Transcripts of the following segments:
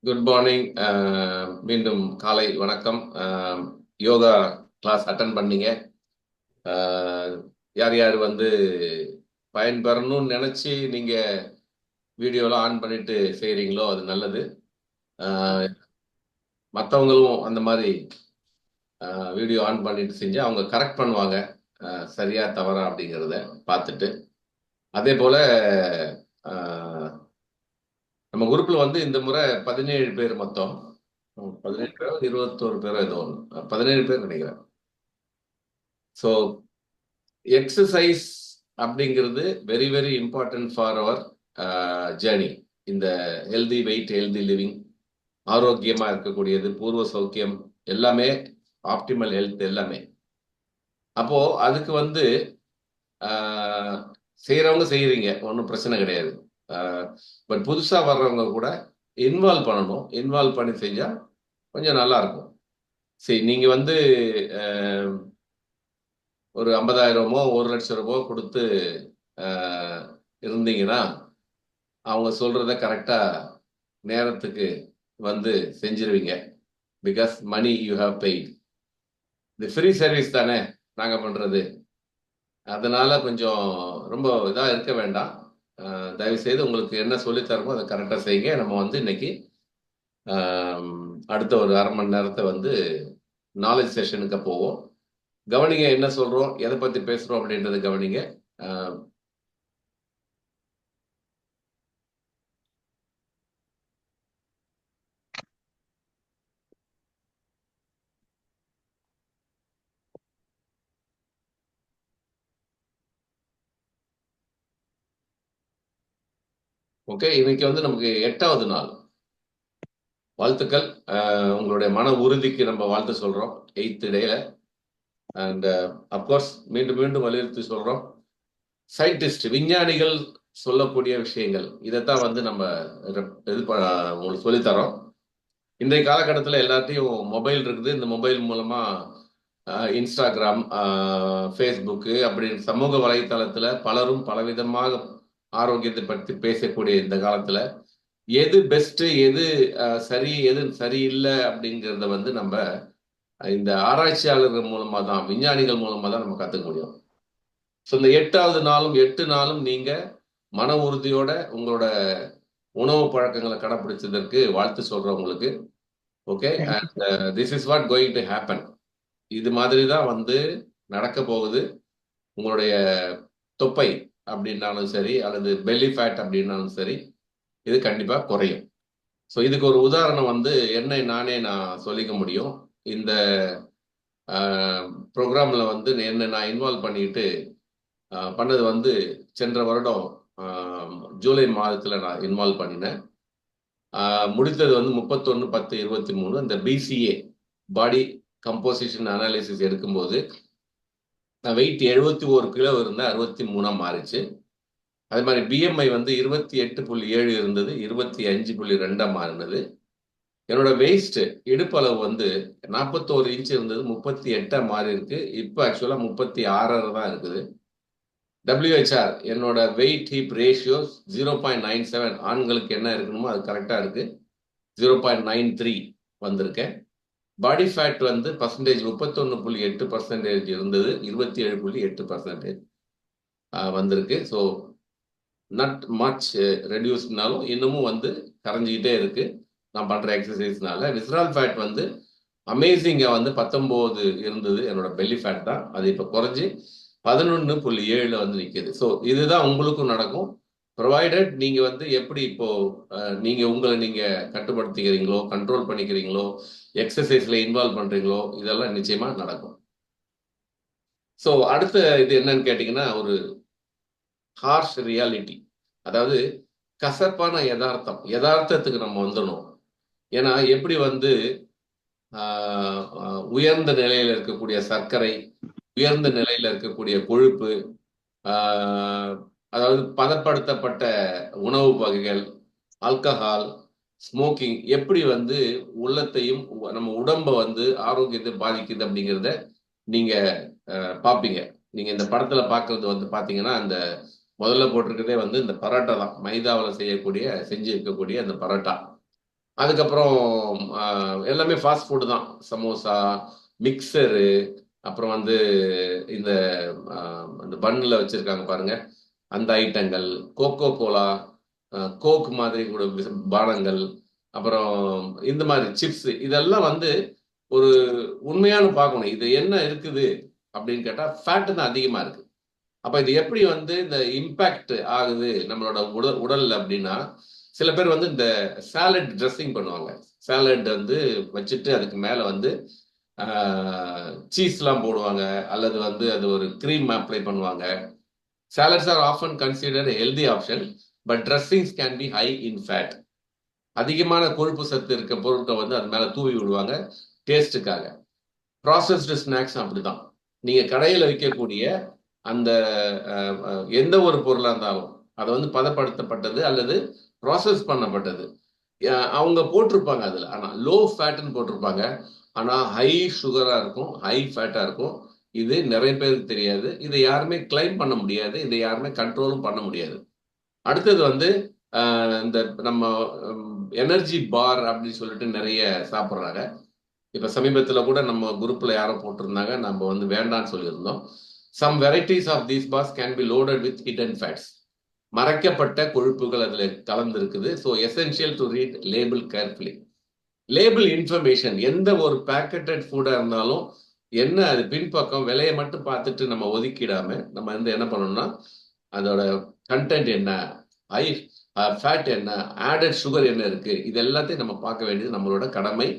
Good morning. மீண்டும் காலை வணக்கம். யோகா கிளாஸ் அட்டன் பண்ணீங்க. யார் யார் வந்து பயன்பெறணும்னு நினைச்சு நீங்க வீடியோலாம் ஆன் பண்ணிட்டு செய்றீங்களோ அது நல்லது. மற்றவங்களும் அந்த மாதிரி வீடியோ ஆன் பண்ணிட்டு செஞ்சு அவங்க கரெக்ட் பண்ணுவாங்க, சரியா தவறா அப்படிங்கிறத பார்த்துட்டு. அதே போல நம்ம குரூப்ல வந்து இந்த முறை 17 பேர் மொத்தம். 17 பேரோ 21 பேரோ ஏதோ ஒன்று, 17 பேர் நினைக்கிறேன். ஸோ எக்ஸசைஸ் அப்படிங்கிறது very very important for our journey. இந்த ஹெல்தி வெயிட், ஹெல்தி லிவிங், ஆரோக்கியமாக இருக்கக்கூடியது, பூர்வ சௌக்கியம் எல்லாமே, ஆப்டிமல் ஹெல்த் எல்லாமே. அப்போ அதுக்கு வந்து செய்கிறவங்க செய்கிறீங்க, ஒன்றும் பிரச்சனை கிடையாது. பட் புதுசாக வர்றவங்க கூட இன்வால்வ் பண்ணணும். இன்வால்வ் பண்ணி செஞ்சால் கொஞ்சம் நல்லா இருக்கும். சரி, நீங்கள் வந்து ஒரு 50,000மோ 1,00,000 கொடுத்து இருந்தீங்கன்னா அவங்க சொல்றத கரெக்டா நேரத்துக்கு வந்து செஞ்சிருவீங்க. Because money you have paid. இது ஃப்ரீ சர்வீஸ் தானே நாங்க பண்றது. அதனால கொஞ்சம் ரொம்ப இதாக இருக்க வேண்டாம். தயவு செய்து உங்களுக்கு என்ன சொல்லித்தரமோ அதை கரெக்டாக செய்யுங்க. நம்ம வந்து இன்னைக்கு அடுத்த ஒரு 1/2 மணி நேரத்தை வந்து நாலேஜ் செஷனுக்கு போவோம். கவனிங்க, என்ன சொல்றோம், எதை பத்தி பேசுறோம் அப்படின்றது கவனிங்க. ஓகே, இன்னைக்கு வந்து நமக்கு 8வது நாள். வாழ்த்துக்கள். உங்களுடைய மன உறுதிக்கு நம்ம வாழ்த்து சொல்றோம் 8th டேல. அண்ட் அப்கோர்ஸ் மீண்டும் மீண்டும் வலியுறுத்தி சொல்றோம், சயின்டிஸ்ட் விஞ்ஞானிகள் சொல்லக்கூடிய விஷயங்கள் இதைத்தான் வந்து நம்ம உங்களுக்கு சொல்லித்தரோம். இன்றைய காலகட்டத்தில் எல்லாத்தையும் மொபைல் இருக்குது. இந்த மொபைல் மூலமா இன்ஸ்டாகிராம், ஃபேஸ்புக்கு அப்படின்னு சமூக வலைத்தளத்தில் பலரும் பலவிதமாக ஆரோக்கியத்தை பற்றி பேசக்கூடிய இந்த காலத்தில் எது பெஸ்ட், எது சரி, எது சரியில்லை அப்படிங்கிறத வந்து நம்ம இந்த ஆராய்ச்சியாளர்கள் மூலமா தான், விஞ்ஞானிகள் மூலமா தான் நம்ம கத்துக்க முடியும். ஸோ இந்த 8வது நாளும் 8 நாளும் நீங்க மன உறுதியோட உங்களோட உணவு பழக்கங்களை கடைப்பிடிச்சதற்கு வாழ்த்து சொல்றேன் உங்களுக்கு. Okay, and this is what going to happen. இது மாதிரி தான் வந்து நடக்க போகுது. உங்களுடைய தொப்பை அப்படின்னாலும் சரி, அல்லது பெல்லி ஃபேட் அப்படின்னாலும் சரி, இது கண்டிப்பா குறையும். ஸோ இதுக்கு ஒரு உதாரணம் வந்து என்னை நானே நான் சொல்லிக்க முடியும். இந்த ப்ரோக்ராம்ல வந்து என்ன நான் இன்வால்வ் பண்ணிட்டு பண்ணது வந்து சென்ற வருடம் ஜூலை மாதத்தில் நான் இன்வால்வ் பண்ணினேன். முடித்தது வந்து 31/10/23. இந்த பிசிஏ பாடி கம்போசிஷன் அனாலிசிஸ் எடுக்கும்போது நான் வெயிட் 71 கிலோ இருந்தேன், 63 மாறிச்சு. அதே மாதிரி பிஎம்ஐ வந்து 28.7 இருந்தது, 25.2 மாறினது. என்னோட வெயிஸ்ட் இடுப்பளவு வந்து 41 இன்ச் இருந்தது, 38 மாறி இருக்கு. இப்போ ஆக்சுவலா 36 தான் இருக்குது. WHR என்னோட வெயிட் ஹீப் ரேஷியோ 0.97. ஆண்களுக்கு என்ன இருக்கணுமோ அது கரெக்டா இருக்கு. 0.93 வந்திருக்கேன். பாடி ஃபேட் வந்து பர்சன்டேஜ் 31.8% இருந்தது, 27.8% வந்திருக்கு. ஸோ நாட் மச் ரெடியூஸ்னாலும் இன்னமும் வந்து கரைஞ்சிக்கிட்டே இருக்கு நான் பண்ற எக்ஸசைஸ்னால. விஸ்ரால் ஃபேட் வந்து அமேசிங்கா வந்து 19 இருந்தது, என்னோட பெல்லி ஃபேட் தான். அது இப்போ குறைஞ்சி 11.7 வந்து நிற்குது. ஸோ இதுதான் உங்களுக்கும் நடக்கும், ப்ரொவைடட் நீங்க வந்து எப்படி இப்போ நீங்க உங்களை நீங்க கட்டுப்படுத்திக்கிறீங்களோ, கண்ட்ரோல் பண்ணிக்கிறீங்களோ, எக்ஸசைஸ்ல இன்வால்வ் பண்றீங்களோ, இதெல்லாம் நிச்சயமா நடக்கும். ஸோ அடுத்த இது என்னன்னு கேட்டீங்கன்னா, ஒரு ஹார்ஷ் ரியாலிட்டி, அதாவது கசப்பான யதார்த்தத்துக்கு நம்ம வந்துடணும். ஏன்னா எப்படி வந்து உயர்ந்த நிலையில இருக்கக்கூடிய சர்க்கரை, உயர்ந்த நிலையில இருக்கக்கூடிய கொழுப்பு, அதாவது பதப்படுத்தப்பட்ட உணவு வகைகள், ஆல்கஹால், ஸ்மோக்கிங் எப்படி வந்து உள்ளத்தையும் நம்ம உடம்ப வந்து ஆரோக்கியத்தை பாதிக்குது அப்படிங்கிறத நீங்க பார்ப்பீங்க. நீங்க இந்த படத்துல பார்க்கறது வந்து பாத்தீங்கன்னா, அந்த முதல்ல போட்டிருக்கிறதே வந்து இந்த பரோட்டா தான். மைதாவில் செஞ்சு இருக்கக்கூடிய அந்த பரோட்டா. அதுக்கப்புறம் எல்லாமே ஃபாஸ்ட் ஃபுட்டு தான். சமோசா, மிக்சரு, அப்புறம் வந்து இந்த அந்த பன்னில் வச்சுருக்காங்க பாருங்க, அந்த ஐட்டங்கள், கோகோ கோலா, கோக் மாதிரி கூட பானங்கள், அப்புறம் இந்த மாதிரி சிப்ஸ், இதெல்லாம் வந்து ஒரு உண்மையான பார்க்கணும். இது என்ன இருக்குது அப்படின்னு கேட்டால் ஃபேட்டு தான் அதிகமாக இருக்கு. அப்போ இது எப்படி வந்து இந்த இம்பேக்ட் ஆகுது நம்மளோட உடல் அப்படின்னா, சில பேர் வந்து இந்த சாலட் ட்ரெஸ்ஸிங் பண்ணுவாங்க. சாலட் வந்து வச்சுட்டு அதுக்கு மேலே வந்து சீஸ்லாம் போடுவாங்க, அல்லது வந்து அது ஒரு க்ரீம் அப்ளை பண்ணுவாங்க. Salads are often considered healthy option, but dressings can be high in fat. அதிகமான கொழுப்பு சத்து இருக்க பொருட்களை வந்து அது மேலே தூவி விடுவாங்க டேஸ்ட்டுக்காக. ப்ராசஸ்டு ஸ்நாக்ஸ் அப்படிதான். நீங்க கடையில் விற்கக்கூடிய அந்த எந்த ஒரு பொருளாக இருந்தாலும் அதை வந்து பதப்படுத்தப்பட்டது அல்லது ப்ராசஸ் பண்ணப்பட்டது அவங்க போட்டிருப்பாங்க அதில். ஆனால் லோ ஃபேட்டுன்னு போட்டிருப்பாங்க, ஆனால் ஹை சுகராக இருக்கும், ஹை ஃபேட்டாக இருக்கும். இது நிறைய பேருக்கு தெரியாது. இதை யாருமே கிளைம் பண்ண முடியாது, இதை யாருமே கண்ட்ரோலும் பண்ண முடியாது. அடுத்தது வந்து இந்த நம்ம எனர்ஜி பார் அப்படின்னு சொல்லிட்டு நிறைய சாப்பிட்றாங்க. இப்போ சமீபத்தில் கூட நம்ம குரூப்பில் யாரோ போட்டிருந்தாங்க, நம்ம வந்து வேண்டான்னு சொல்லியிருந்தோம். Some varieties of these bars can be loaded with hidden fats. மறைக்கப்பட்ட கொழுப்புகள் அதில் கலந்துருக்குது. So essential to read label carefully. Label information எந்த ஒரு பேக்கெட்டட் ஃபுட்டாக இருந்தாலும் என்ன அது பின்பக்கம் விலையை மட்டும் பார்த்துட்டு நம்ம ஒதுக்கிடாம நம்ம வந்து என்ன பண்ணணும்னா அதோட கண்டென்ட் என்ன, ஹை ஃபேட் என்ன, ஆடட் சுகர் என்ன இருக்கு, இது எல்லாத்தையும் நம்ம பார்க்க வேண்டியது நம்மளோட கடமை.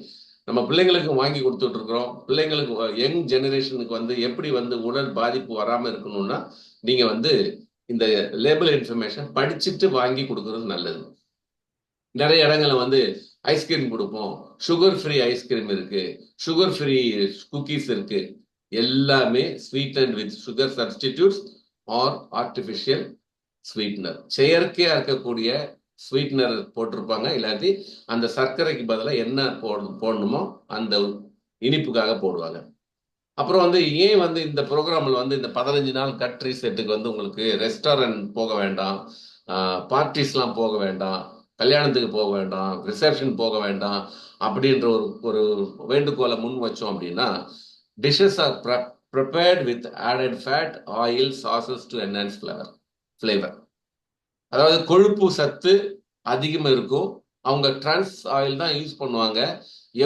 நம்ம பிள்ளைங்களுக்கு வாங்கி கொடுத்துட்டு இருக்கிறோம். பிள்ளைங்களுக்கு யங் ஜெனரேஷனுக்கு வந்து எப்படி வந்து உடல் பாதிப்பு வராமல் இருக்கணும்னா நீங்க வந்து இந்த லேபிள் இன்ஃபர்மேஷன் படிச்சுட்டு வாங்கி கொடுக்கறது நல்லது. நிறைய இடங்கள்ல வந்து ஐஸ்கிரீம் கொடுப்போம், சுகர் ஃப்ரீ ஐஸ்கிரீம் இருக்கு, சுகர் ஃப்ரீ குக்கீஸ் இருக்கு. எல்லாமே sweetened with sugar substitutes or artificial sweetener. செயற்கையா இருக்கக்கூடிய ஸ்வீட்னர் போட்டிருப்பாங்க, இல்லாட்டி அந்த சர்க்கரைக்கு பதிலாக என்ன போடணுமோ அந்த இனிப்புக்காக போடுவாங்க. அப்புறம் வந்து ஏன் வந்து இந்த ப்ரோக்ராமில் வந்து இந்த 15 நாள் கட் ரீசெட்டுக்கு வந்து உங்களுக்கு ரெஸ்டாரண்ட் போக வேண்டாம், பார்ட்டிஸ்லாம் போக வேண்டாம், கல்யாணத்துக்கு போக வேண்டாம், ரிசப்ஷன் போக வேண்டாம் அப்படின்ற ஒரு ஒரு வேண்டுகோளை முன் வச்சோம் அப்படின்னா, dishes are prepared with added fat, oil, sauces to enhance flavour. அதாவது கொழுப்பு சத்து அதிகமாக இருக்கும். அவங்க ட்ரான்ஸ் ஆயில் தான் யூஸ் பண்ணுவாங்க.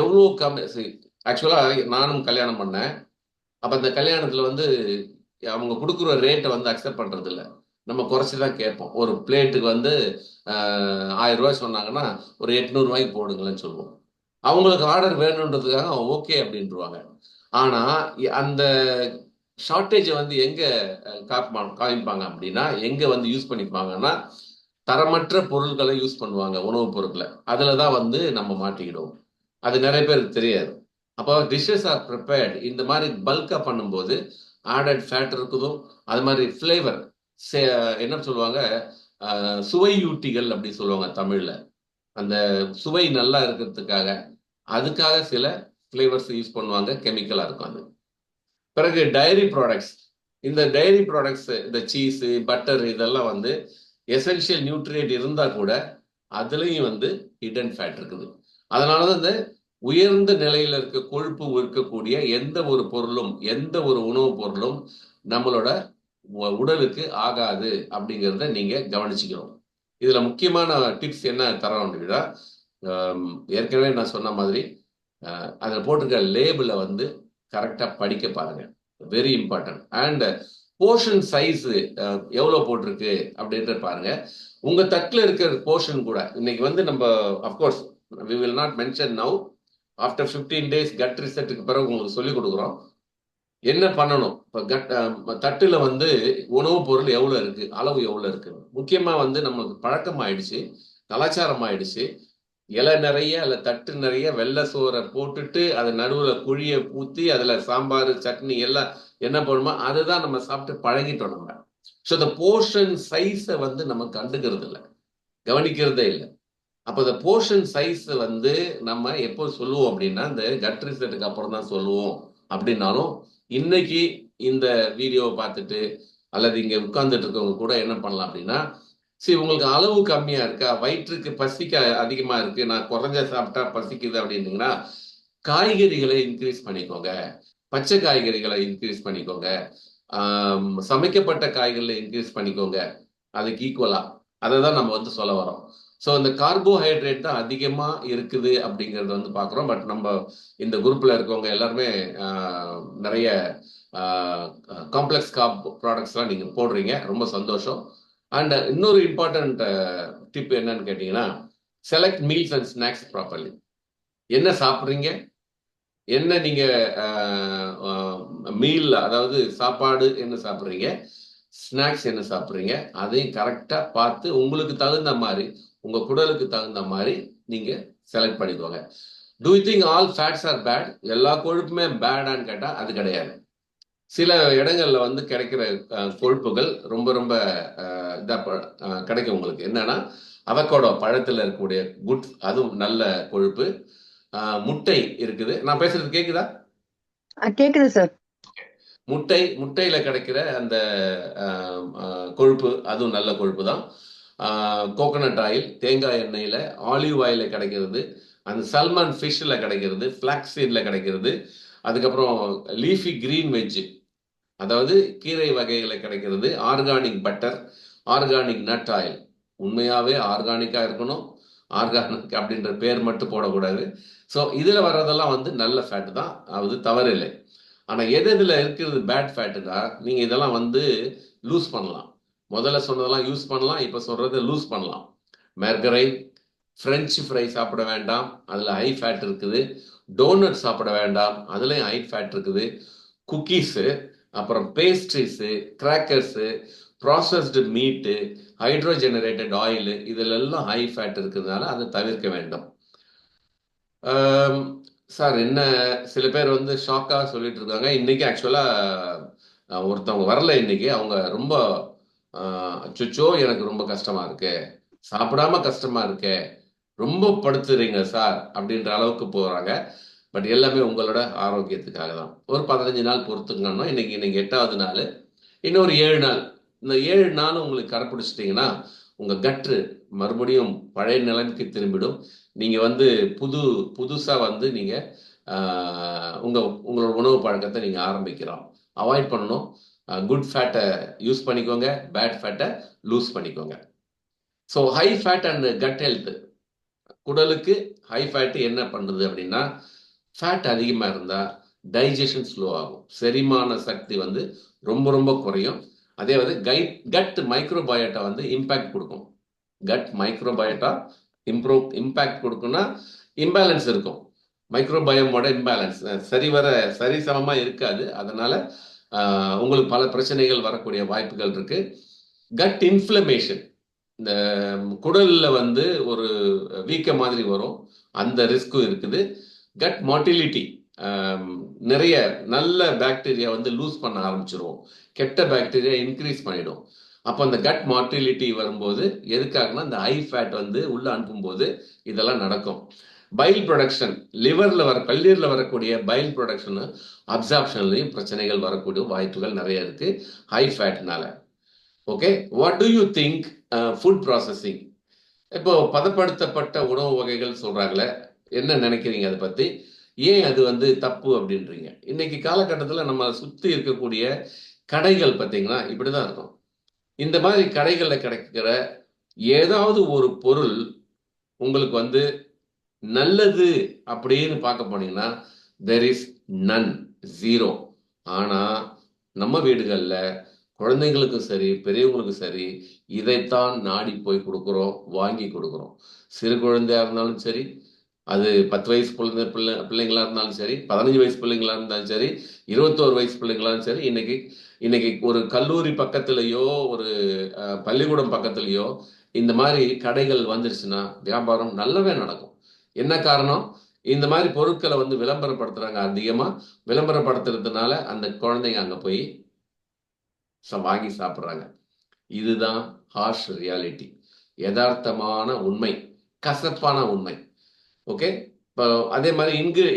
எவ்வளோ கம்மி. ஆக்சுவலாக நானும் கல்யாணம் பண்ணேன். அப்போ அந்த கல்யாணத்தில் வந்து அவங்க கொடுக்குற ரேட்டை வந்து அக்செப்ட் பண்ணுறது இல்லை. நம்ம குறைச்சி தான் கேட்போம். ஒரு பிளேட்டுக்கு வந்து 1000 ரூபாய் சொன்னாங்கன்னா ஒரு 800 ரூபாய்க்கு போடுங்களேன்னு சொல்லுவோம். அவங்களுக்கு ஆர்டர் வேணுன்றதுக்காக ஓகே அப்படின்ட்டுருவாங்க. ஆனால் அந்த ஷார்ட்டேஜை வந்து எங்கே காமிப்பாங்க அப்படின்னா, எங்கே வந்து யூஸ் பண்ணிப்பாங்கன்னா தரமற்ற பொருட்களை யூஸ் பண்ணுவாங்க, உணவுப் பொருட்களை. அதில் தான் வந்து நம்ம மாட்டிக்கிடுவோம். அது நிறைய பேருக்கு தெரியாது. அப்போ டிஷ்ஷஸ் ஆர் ப்ரிப்பேர்ட் இந்த மாதிரி பல்காக பண்ணும்போது ஆடட் ஃபேட் இருக்குதும், அது மாதிரி ஃப்ளேவர் என்ன சொல்லுவாங்க, சுவையூட்டிகள் அப்படி சொல்லுவாங்க தமிழில். அந்த சுவை நல்லா இருக்கிறதுக்காக அதுக்காக சில ஃப்ளேவர்ஸ் யூஸ் பண்ணுவாங்க, கெமிக்கலாக இருக்கும் அது. பிறகு டைரி ப்ராடக்ட்ஸ். இந்த டைரி ப்ராடக்ட்ஸ், இந்த சீஸு, பட்டர், இதெல்லாம் வந்து எசென்ஷியல் நியூட்ரியன்ட் இருந்தால் கூட அதுலேயும் வந்து ஹிடன் ஃபேட் இருக்குது. அதனால தான் இந்த உயர்ந்த நிலையில் இருக்க கொழுப்பு இருக்கக்கூடிய எந்த ஒரு பொருளும், எந்த ஒரு உணவுப் பொருளும் நம்மளோட உடலுக்கு ஆகாது அப்படிங்கிறத நீங்கள் கவனிச்சுக்கணும். இதில் முக்கியமான டிப்ஸ் என்ன தர வேண்டியதா, ஏற்கனவே நான் சொன்ன மாதிரி அதில் போட்டிருக்க லேபிளை வந்து கரெக்டாக படிக்க பாருங்க, very important. And portion size எவ்வளோ போட்டிருக்கு அப்படின்ற பாருங்க. உங்க தட்டில் இருக்கிற போர்ஷன் கூட இன்னைக்கு வந்து நம்ம of course we will not mention now. After 15 days cut ரிசெட்டுக்கு பிறகு உங்களுக்கு சொல்லிக் கொடுக்குறோம் என்ன பண்ணணும். இப்போ தட்டில் வந்து உணவுப் பொருள் எவ்வளோ இருக்கு, அளவு எவ்வளோ இருக்கு. முக்கியமாக வந்து நமக்கு பழக்கம் ஆயிடுச்சு, கலாச்சாரம் ஆயிடுச்சு. இலை நிறைய அல்ல தட்டு நிறைய வெள்ளை சோறை போட்டுட்டு அதை நடுவில் குழியை ஊற்றி அதில் சாம்பார், சட்னி எல்லாம் என்ன பண்ணுமோ அதுதான் நம்ம சாப்பிட்டு பழகிட்டோம் நம்ம. ஸோ இந்த போர்ஷன் சைஸை வந்து நம்ம கண்டுக்கிறது இல்லை, கவனிக்கிறதே இல்லை. அப்போ இந்த போர்ஷன் சைஸ் வந்து நம்ம எப்போ சொல்லுவோம் அப்படின்னா இந்த கட் ரிசெட்டுக்கு அப்புறம் தான் சொல்லுவோம். அப்படின்னாலும் இன்னைக்கு இந்த வீடியோவை பார்த்துட்டு அல்லது இங்கே உட்கார்ந்துட்டு இருக்கவங்க கூட என்ன பண்ணலாம் அப்படின்னா, சரி, உங்களுக்கு அளவு கம்மியா இருக்கா, வயிற்றுக்கு பசிக்க அதிகமா இருக்கு, நான் குறைஞ்ச சாப்பிட்டா பசிக்குது அப்படின்னீங்கன்னா காய்கறிகளை இன்க்ரீஸ் பண்ணிக்கோங்க. பச்சை காய்கறிகளை இன்க்ரீஸ் பண்ணிக்கோங்க. சமைக்கப்பட்ட காய்கறிகளை இன்க்ரீஸ் பண்ணிக்கோங்க. அதுக்கு ஈக்குவலா அதை தான் நம்ம வந்து சொல்ல வரோம். ஸோ இந்த கார்போஹைட்ரேட் தான் அதிகமா இருக்குது அப்படிங்கறத வந்து பாக்குறோம். பட் நம்ம இந்த குரூப்ல இருக்கவங்க எல்லாருமே நிறைய காம்ப்ளெக்ஸ் கார்ப் ப்ராடக்ட்ஸ்லாம் நீங்க போடுறீங்க, ரொம்ப சந்தோஷம். அண்ட் இன்னொரு இம்பார்ட்டன்ட் டிப் என்னன்னு கேட்டீங்கன்னா, select meals and snacks properly. என்ன சாப்பிட்றீங்க, என்ன நீங்க மீல், அதாவது சாப்பாடு என்ன சாப்பிட்றீங்க, ஸ்நாக்ஸ் என்ன சாப்பிட்றீங்க, அதையும் கரெக்டா பார்த்து உங்களுக்கு தகுந்த மாதிரி, உங்க குடலுக்கு தகுந்த மாதிரி நீங்க செலக்ட் பண்ணிக்கோங்க. Do you think all fats are bad? எல்லா கொழுப்புமே பேடான்னு கேட்டா அது கிடையாது. சில இடங்கள்ல வந்து கிடைக்கிற கொழுப்புகள் ரொம்ப ரொம்ப இதா கிடைக்கும். உங்களுக்கு என்னன்னா, அவகோடோ பழத்துல இருக்கக்கூடிய குட், அதுவும் நல்ல கொழுப்பு. முட்டை இருக்குது. நான் பேசுறது கேக்குதா? கேக்குது சார். முட்டையில கிடைக்கிற அந்த கொழுப்பு, அதுவும் நல்ல கொழுப்பு தான். கோகனட் ஆயில், தேங்காய் எண்ணெயில, ஆலிவ் ஆயில கிடைக்கிறது, அந்த சல்மன் ஃபிஷ்ல கிடைக்கிறது, ஃபிளாக்ஸ் சீட்ல கிடைக்கிறது, அதுக்கப்புறம் லீஃபி கிரீன் வெஜ், அதாவது கீரை வகைகளை கிடைக்கிறது, organic butter, organic nut oil. உண்மையாவே ஆர்கானிக்கா இருக்கணும். ஆர்கானிக் அப்படின்ற பேர் மட்டும் போடக்கூடாது. ஸோ இதுல வர்றதெல்லாம் வந்து நல்ல ஃபேட் தான், அது தவறு இல்லை. ஆனா எது எதுல இருக்கிறது பேட் ஃபேட்டுனா, நீங்க இதெல்லாம் வந்து லூஸ் பண்ணலாம். முதல்ல சொன்னதெல்லாம் யூஸ் பண்ணலாம், இப்ப சொல்றதை லூஸ் பண்ணலாம். மெர்கரைன், பிரெஞ்சு ஃப்ரை சாப்பிட வேண்டாம், அதுல ஹை ஃபேட் இருக்குது. டோனட் சாப்பிட வேண்டாம், அதுலயும் ஹை ஃபேட் இருக்குது. குக்கீஸு, அப்புறம் பேஸ்ட்ரிஸு, கிராக்கர்ஸு, ப்ராசஸ்டு மீட்டு, ஹைட்ரோஜெனரேட்டட் ஆயில், இதுல எல்லாம் ஹை ஃபேட் இருக்கிறதுனால அதை தவிர்க்க வேண்டும். சார், என்ன சில பேர் வந்து ஷாக்காக சொல்லிட்டு இருக்காங்க. இன்னைக்கு ஆக்சுவலா ஒருத்தவங்க வரல இன்னைக்கு. அவங்க ரொம்ப அச்சோ எனக்கு ரொம்ப கஷ்டமா இருக்கு, சாப்பிடாம கஷ்டமா இருக்கு, ரொம்ப படுத்துறீங்க சார் அப்படின்ற அளவுக்கு போறாங்க. பட் எல்லாமே உங்களோட ஆரோக்கியத்துக்காக தான். ஒரு 15 நாள் பொறுத்துக்கணும். இன்னைக்கு 8வது நாள், இன்னொரு 7 நாள். இந்த 7 நாள் உங்களுக்கு கடைப்பிடிச்சிட்டிங்கன்னா உங்க கட்டு மறுபடியும் பழைய நிலைமைக்கு திரும்பிடும். நீங்க வந்து புதுசா வந்து நீங்க உங்களோட உணவு பழக்கத்தை நீங்க ஆரம்பிக்கலாம். அவாய்ட் பண்ணணும். குட் ஃபேட்டை யூஸ் பண்ணிக்கோங்க, பேட் ஃபேட்டை லூஸ் பண்ணிக்கோங்க. So high fat and gut health, குடலுக்கு ஹை ஃபேட் என்ன பண்ணுறது அப்படின்னா, ஃபேட் அதிகமாக இருந்தால் டைஜஷன் ஸ்லோ ஆகும், செரிமான சக்தி வந்து ரொம்ப ரொம்ப குறையும். அதே வந்து கட் மைக்ரோபயோட்டா வந்து இம்பேக்ட் கொடுக்கும். கட் மைக்ரோபயோட்டா இம்பேக்ட் கொடுக்கும்னா இம்பேலன்ஸ் இருக்கும். மைக்ரோபயோமோட இம்பேலன்ஸ் சரிசமமா இருக்காது. அதனால உங்களுக்கு பல பிரச்சனைகள் வரக்கூடிய வாய்ப்புகள் இருக்கு. கட் இன்ஃப்ளமேஷன், இந்த குடல்ல வந்து ஒரு வீக்க மாதிரி வரும், அந்த ரிஸ்க்கும் இருக்குது. கட் மோட்டிலிட்டி, நிறைய நல்ல பாக்டீரியா வந்து லூஸ் பண்ண ஆரம்பிச்சிரும், கெட்ட பாக்டீரியா இன்க்ரீஸ் பண்ணிடும். அப்போ அந்த கட் மார்டிலிட்டி வரும்போது எதுக்காகனா, இந்த ஹை ஃபேட் வந்து உள்ள அனுப்பும்போது இதெல்லாம் நடக்கும். பைல் ப்ரொடக்ஷன், கல்லீரல வரக்கூடிய பைல் ப்ரொடக்ஷன் அப்சார்ப்ஷன்லையும் பிரச்சனைகள் வரக்கூடிய வாய்ப்புகள் நிறைய இருக்கு ஹை ஃபேட்னால. Okay, what do you think food processing? இப்போ பதப்படுத்தப்பட்ட உணவு வகைகள் சொல்றாங்களே, என்ன நினைக்கிறீங்க அதை பத்தி? ஏன் அது வந்து தப்பு அப்படின்றீங்க? இன்னைக்கு காலகட்டத்தில் நம்ம சுத்தி இருக்கக்கூடிய கடைகள் பார்த்தீங்கன்னா இப்படிதான் இருக்கும். இந்த மாதிரி கடைகளில் கிடைக்கிற ஏதாவது ஒரு பொருள் உங்களுக்கு வந்து நல்லது அப்படின்னு பார்க்க போனீங்கன்னா தெர் இஸ் நன், ஜீரோ. ஆனா நம்ம வீடுகளில் குழந்தைங்களுக்கும் சரி பெரியவங்களுக்கும் சரி இதைத்தான் நாடி போய் கொடுக்குறோம், வாங்கி கொடுக்குறோம். சிறு குழந்தையா இருந்தாலும் சரி, அது 10 வயசு பிள்ளைங்களா இருந்தாலும் சரி, 15 வயசு பிள்ளைங்களா இருந்தாலும் சரி, 21 வயசு பிள்ளைங்களாலும் சரி, இன்னைக்கு ஒரு கல்லூரி பக்கத்துலயோ ஒரு பள்ளிக்கூடம் பக்கத்துலயோ இந்த மாதிரி கடைகள் வந்துருச்சுன்னா வியாபாரம் நல்லாவே நடக்கும். என்ன காரணம்? இந்த மாதிரி பொருட்களை வந்து விளம்பரப்படுத்துறாங்க. அதிகமா விளம்பரப்படுத்துறதுனால அந்த குழந்தைங்க அங்க போய் வாங்கி சாப்பிட்றாங்க. இதுதான் ஹார்ஷ் ரியாலிட்டி, யதார்த்தமான உண்மை, கசப்பான உண்மை. ஓகே, இப்போ அதே மாதிரி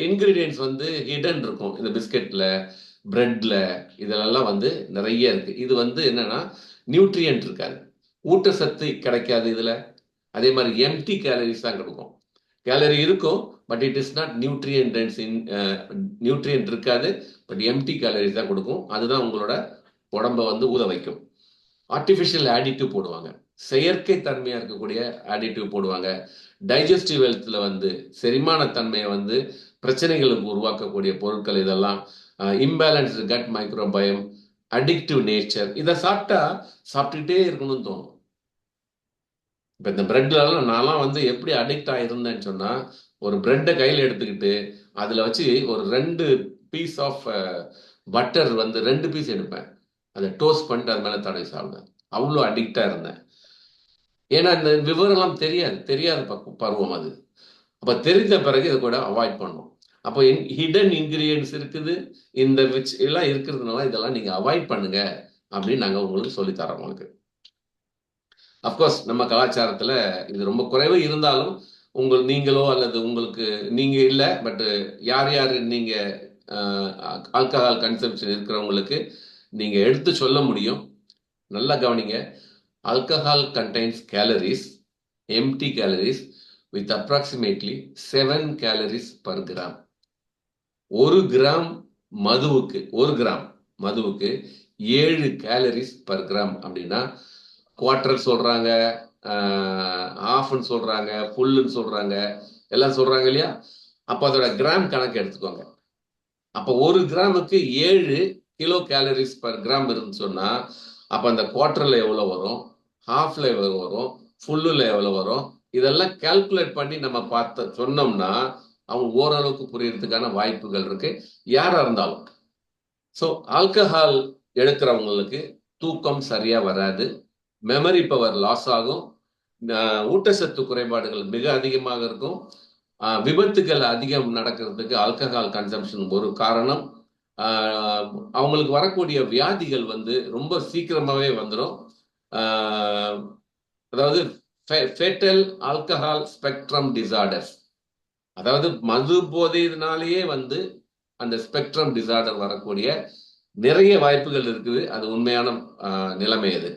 இன்கிரீடியன்ஸ் வந்து ஹிடன் இருக்கும். இந்த பிஸ்கெட்ல, பிரெட்ல, இதெல்லாம் வந்து நிறைய இருக்கு. இது வந்து என்னன்னா நியூட்ரியன்ட் இருக்காது. ஊட்டச்சத்து கிடைக்காது இதுல. அதே மாதிரி எம்டி கேலரிஸ் தான் கொடுக்கும். கேலரி இருக்கும், but it is not nutrient nutrient இருக்காது, பட் எம்டி கேலரிஸ் தான் கொடுக்கும். அதுதான் உங்களோட உடம்ப வந்து ஊத வைக்கும். ஆர்டிஃபிஷியல் ஆடிட்டிவ் போடுவாங்க, செயற்கை தன்மையா இருக்கக்கூடிய ஆடிட்டிவ் போடுவாங்க. டைஜஸ்டிவ் ஹெல்த்ல வந்து செரிமான தன்மையை வந்து பிரச்சனைகளுக்கு உருவாக்கக்கூடிய பொருட்கள் இதெல்லாம். Imbalanced cut microbiome, addictive nature. இதை சாப்பிட்டுட்டே இருக்கணும்னு தோணும். இப்போ இந்த பிரெட்லாம் நான்லாம் வந்து எப்படி அடிக்ட் ஆகிருந்தேன்னு சொன்னா, ஒரு பிரெட்டை கையில் எடுத்துக்கிட்டு அதில் வச்சு ஒரு 2 பீஸ் ஆஃப் பட்டர் வந்து 2 பீஸ் எடுப்பேன், அதை டோஸ்ட் பண்ணிட்டு அது மேலே தடவி சாப்பிடுவேன். அவ்வளோ அடிக்டாக இருந்தேன். ஏன்னா இந்த விவரம்லாம் தெரியாத பருவம் அது. அப்போ தெரிந்த பிறகு இதை கூட அவாய்ட் பண்ணும். அப்போ ஹிடன் இன்கிரியன்ஸ் இருக்குது, இந்த எல்லாம் இருக்கிறதுனால இதெல்லாம் நீங்கள் அவாய்ட் பண்ணுங்க அப்படின்னு நாங்கள் உங்களுக்கு சொல்லித்தரோம். உங்களுக்கு அஃப்கோர்ஸ் நம்ம கலாச்சாரத்தில் இது ரொம்ப குறைவு இருந்தாலும் நீங்களோ அல்லது உங்களுக்கு நீங்க இல்லை, பட் யார் யார் நீங்க ஆல்கஹால் கன்சம்ஷன் இருக்கிறவங்களுக்கு நீங்க எடுத்து சொல்ல முடியும். நல்லா கவனிங்க. Alcohol contains calories, empty calories with approximately 7 calories per gram. 1 gram மதுவுக்கு 7 கேலரிஸ் பர் கிராம். அப்படின்னா குவார்டர் சொல்றாங்க, ஹாஃப்னு சொல்றாங்க, ஃபுல்லுன்னு சொல்றாங்க, எல்லாம் சொல்றாங்க இல்லையா? அப்போ அதோட கிராம் கணக்கு எடுத்துக்கோங்க. அப்போ 1 கிராமுக்கு 7 கிலோ கேலரிஸ் பர் கிராம் இருந்து சொன்னா, அப்போ அந்த குவார்டர்ல எவ்வளோ வரும், ஹாஃப்ல எவ்வளோ வரும், ஃபுல்லுல எவ்வளோ வரும், இதெல்லாம் கால்குலேட் பண்ணி நம்ம சொன்னோம்னா அவங்க ஓரளவுக்கு புரியறதுக்கான வாய்ப்புகள் இருக்கு, யாரா இருந்தாலும். ஸோ ஆல்கஹால் எடுக்கிறவங்களுக்கு தூக்கம் சரியா வராது, மெமரி பவர் லாஸ் ஆகும், ஊட்டச்சத்து குறைபாடுகள் மிக அதிகமாக இருக்கும், விபத்துகள் அதிகம் நடக்கிறதுக்கு ஆல்கஹால் கன்சம்ஷன் ஒரு காரணம். அவங்களுக்கு வரக்கூடிய வியாதிகள் வந்து ரொம்ப சீக்கிரமாவே வந்துடும். அதாவது ஃபேட்டல் ஆல்கஹால் ஸ்பெக்ட்ரம் டிசார்டர்ஸ், அதாவது மது போதையினாலேயே வந்து அந்த ஸ்பெக்ட்ரம் டிசார்டர் வரக்கூடிய நிறைய வாய்ப்புகள் இருக்குது. அது உண்மையான நிலைமை. அது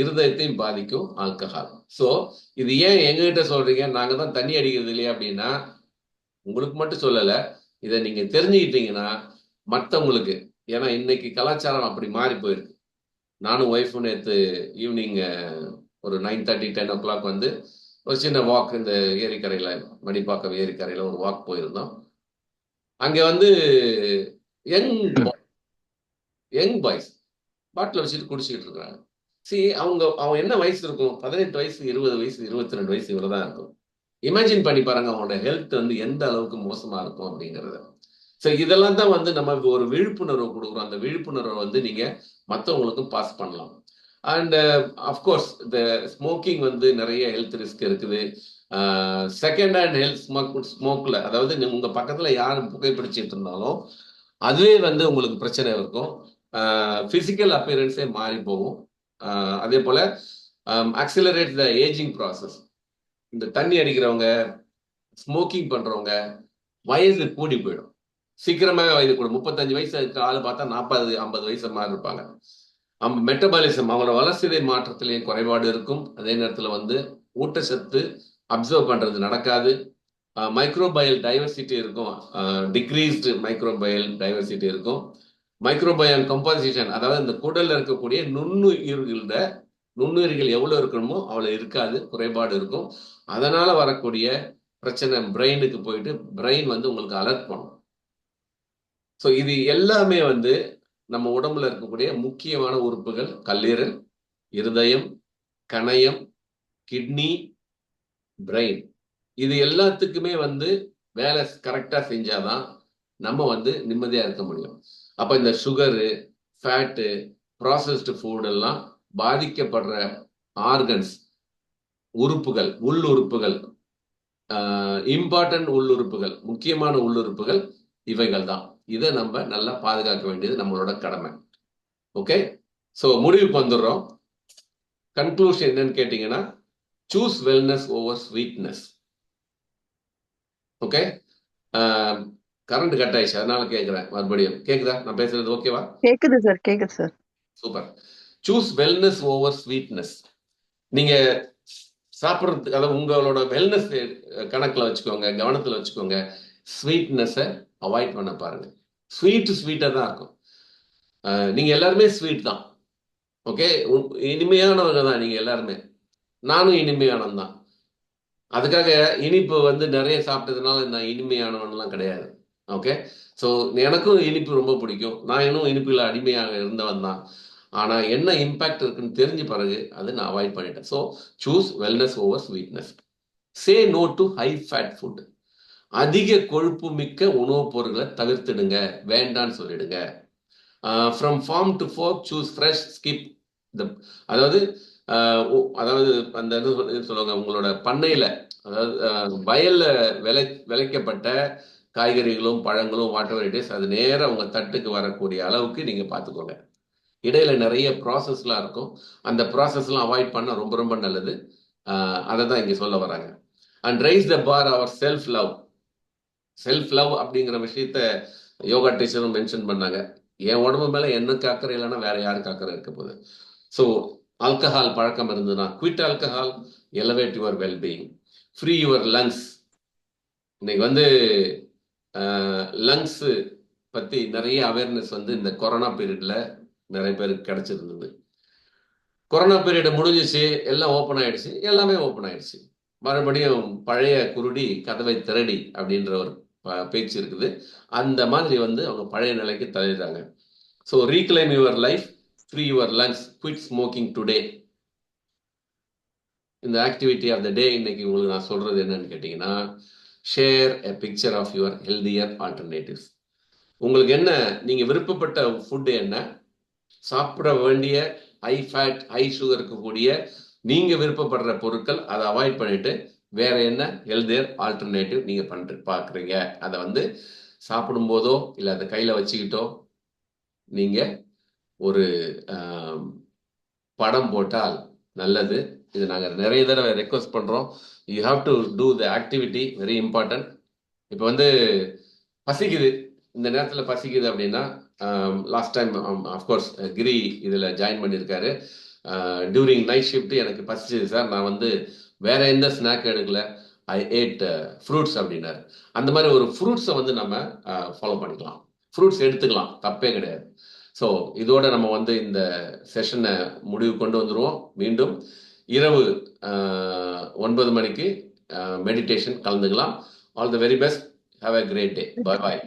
இருதயத்தையும் பாதிக்கும் ஆல்கஹால். ஸோ இது ஏன் எங்ககிட்ட சொல்றீங்க, நாங்க தான் தண்ணி அடிக்கிறது இல்லையா அப்படின்னா, உங்களுக்கு மட்டும் சொல்லலை, இதை நீங்க தெரிஞ்சுக்கிட்டீங்கன்னா மற்றவங்களுக்கு. ஏன்னா இன்னைக்கு கலாச்சாரம் அப்படி மாறி போயிருக்கு. நானும் ஒய்ஃபும் நேற்று ஈவினிங் ஒரு 9:30 10 o'clock வந்து ஒரு சின்ன வாக் இந்த ஏரிக்கரையில், மணிப்பாக்கம் ஏரிக்கரையில் ஒரு வாக் போயிருந்தோம். அங்கே வந்து யங் பாய்ஸ் பாட்டில் வச்சுட்டு குடிச்சிக்கிட்டு இருக்கிறாங்க. அவன் என்ன வயசு இருக்கும், 18 வயசு 20 வயசு 22 வயசு இவ்வளவுதான் இருக்கும். இமேஜின் பண்ணி பாருங்க அவங்களோட ஹெல்த் வந்து எந்த அளவுக்கு மோசமா இருக்கும் அப்படிங்கிறத. ஸோ இதெல்லாம் தான் வந்து நம்ம ஒரு விழிப்புணர்வு கொடுக்குறோம். அந்த விழிப்புணர்வை வந்து நீங்க மற்றவங்களுக்கும் பாஸ் பண்ணலாம். அண்ட் அஃப்கோர்ஸ் இந்த ஸ்மோக்கிங் வந்து நிறைய ஹெல்த் ரிஸ்க் இருக்குது. செகண்ட் ஹேண்ட் ஹெல்த் ஸ்மோக்ல, அதாவது உங்க பக்கத்துல யாரும் புகைப்பிடிச்சிட்டு இருந்தாலும் அதுவே வந்து உங்களுக்கு பிரச்சனை இருக்கும். பிசிக்கல் அப்பியரன்ஸே மாறி போகும். அதே போல அக்சிலரேட் த ஏஜிங் ப்ராசஸ். இந்த தண்ணி அடிக்கிறவங்க, ஸ்மோக்கிங் பண்றவங்க வயது கூடி போயிடும், சீக்கிரமாவே வயது கூடும். 35 வயசு ஆளு பார்த்தா 40 50 வயசு மாதிரி இருப்பாங்க. மெட்டபாலிசம், அவங்களோட வளர்சிதை மாற்றத்திலேயும் குறைபாடு இருக்கும். அதே நேரத்தில் வந்து ஊட்டச்சத்து அப்சர்வ் பண்றது நடக்காது. மைக்ரோபயல் டைவர்சிட்டி இருக்கும், டிக்ரீஸ்டு மைக்ரோபயல் டைவர்சிட்டி இருக்கும். மைக்ரோபயல் கம்போசிஷன், அதாவது இந்த குடல்ல இருக்கக்கூடிய நுண்ணுயிர்கள் எவ்வளவு இருக்கணுமோ அவ்வளவு இருக்காது, குறைபாடு இருக்கும். அதனால வரக்கூடிய பிரச்சனை பிரெயினுக்கு போயிட்டு பிரெயின் வந்து உங்களுக்கு அலர்ட் பண்ணும். ஸோ இது எல்லாமே வந்து நம்ம உடம்புல இருக்கக்கூடிய முக்கியமான உறுப்புகள்: கல்லீரல், இருதயம், கணையம், கிட்னி, பிரெயின். இது எல்லாத்துக்குமே வந்து வேலை கரெக்டா செஞ்சாதான் நம்ம வந்து நிம்மதியா இருக்க முடியும். அப்ப இந்த சுகரு, ஃபேட்டு, ப்ராசஸ்டு ஃபுட் எல்லாம் பாதிக்கப்படுற ஆர்கன்ஸ், உறுப்புகள், உள்ளுறுப்புகள், இம்பார்ட்டன்ட் உள்ளுறுப்புகள், முக்கியமான உள்ளுறுப்புகள் இவைகள் தான். இதை நம்ம நல்லா பாதுகாக்க வேண்டியது நம்மளோட கடமை. ஓகே, ஸோ முடிவுக்கு வந்துடுறோம். கன்க்ளூஷன் என்னன்னு கேட்டீங்கன்னா, choose wellness over sweetness. Okay, current cut ஆயிடுச்சு, அதனால கேட்குறேன் மறுபடியும். கேக்குதா நான் பேசுறது? ஓகேவா? கேக்குது sir. Super. Choose wellness over sweetness. நீங்க சாப்பிட்றதுக்கு, அதாவது உங்களோட வெல்னஸ் கணக்கில் வச்சுக்கோங்க, கவனத்தில் வச்சுக்கோங்க. ஸ்வீட்னஸை அவாய்ட் பண்ண பாருங்க. ஸ்வீட்டாக தான் இருக்கும். நீங்க எல்லாருமே ஸ்வீட் தான். ஓகே, இனிமையானவங்க தான் நீங்க எல்லாருமே. நானும் இனிமையானவன் தான். அதுக்காக இனிப்பு வந்து நிறைய சாப்பிட்டதுனால நான் இனிமையானவன்லாம் கிடையாது. ஓகே, ஸோ எனக்கும் இனிப்பு ரொம்ப பிடிக்கும். நான் இன்னும் இனிப்பில் அடிமையாக இருந்தவன் தான். ஆனால் என்ன இம்பேக்ட் இருக்குன்னு தெரிஞ்ச பிறகு அது நான் அவாய்ட் பண்ணிட்டேன். So choose wellness over sweetness. Say no to high fat food. அதிக கொழுப்பு மிக்க உணவுப் பொருட்களை தவிர்த்துடுங்க, வேண்டான்னு சொல்லிடுங்க. From farm to fork choose fresh, skip the. அதாவது அதாவது அந்த இது சொல்லுவாங்க, உங்களோட பண்ணையில், அதாவது வயல்ல விளைக்கப்பட்ட காய்கறிகளும் பழங்களும் வாட்டர் வெரைட்டிஸ் அது நேராக உங்கள் தட்டுக்கு வரக்கூடிய அளவுக்கு நீங்கள் பார்த்துக்கோங்க. இடையில நிறைய ப்ராசஸ்லாம் இருக்கும். அந்த ப்ராசஸ்லாம் அவாய்ட் பண்ண ரொம்ப ரொம்ப நல்லது. அதை தான் இங்கே சொல்ல வராங்க. And raise the bar our self love. Self love அப்படிங்கிற விஷயத்த யோகா டீச்சரும் மென்ஷன் பண்ணாங்க. என் உடம்பு மேலே எனக்கு அக்கறை இல்லைன்னா வேற யாருக்கு அக்கறை இருக்க போகுது? ஸோ ஆல்கஹால் பழக்கம் இருந்ததுன்னா quit alcohol, elevate your wellbeing, free your lungs. இன்னைக்கு வந்து லங்ஸ் பற்றி நிறைய அவேர்னஸ் வந்து இந்த கொரோனா பீரியட்ல நிறைய பேருக்கு கிடைச்சிருந்தது. கொரோனா பீரியட் முடிஞ்சிச்சு, எல்லாம் ஓப்பன் ஆயிடுச்சு, எல்லாமே ஓப்பன் ஆயிடுச்சு. மறுபடியும் பழைய குருடி கதவை திரடி அப்படின்ற ஒரு பேச்சு இருக்குது. அந்த மாதிரி வந்து அவங்க பழைய நிலைக்கு தள்ளிடுறாங்க. So reclaim your life, free your lungs, quit smoking today. இந்த ஆக்டிவிட்டி ஆஃப் த டே இன்னைக்கு உங்களுக்கு நான் சொல்றது என்னன்னு கேட்டீங்கன்னா, share a picture of your healthier alternatives. உங்களுக்கு என்ன, நீங்க விருப்பப்பட்ட ஃபுட் என்ன, சாப்பிட வேண்டிய ஹை ஃபேட் ஹை சுகர் இருக்கக்கூடிய நீங்க விருப்பப்படுற பொருட்கள், அதை அவாய்ட் பண்ணிட்டு வேற என்ன ஹெல்தியர் ஆல்டர்னேட்டிவ் நீங்க பாக்குறீங்க, அதை வந்து சாப்பிடும் போதோ இல்லை அதை கையில வச்சுக்கிட்டோ நீங்க ஒரு படம் போட்டால் நல்லது. இது நாங்கள் நிறைய தடவை ரெக்வஸ்ட் பண்றோம். You have to do the activity, very important. இப்போ வந்து பசிக்குது, இந்த நேரத்தில் பசிக்குது அப்படின்னா, லாஸ்ட் டைம் அஃப்கோர்ஸ் கிரி இதில் ஜாயின் பண்ணியிருக்காரு. டியூரிங் நைட் ஷிஃப்ட் எனக்கு பசிச்சுது சார், நான் வந்து வேற எந்த ஸ்நாக் எடுக்கல, ஐ ஏட் ஃப்ரூட்ஸ் அப்படின்னாரு. அந்த மாதிரி ஒரு ஃப்ரூட்ஸை வந்து நம்ம ஃபாலோ பண்ணிக்கலாம், ஃப்ரூட்ஸ் எடுத்துக்கலாம், தப்பே கிடையாது. ஸோ இதோட நம்ம வந்து இந்த செஷனை முடிவு கொண்டு வந்துடுவோம். மீண்டும் இரவு 9 மணிக்கு மெடிடேஷன் கலந்துக்கலாம். All the very best. Have a great day. Bye bye.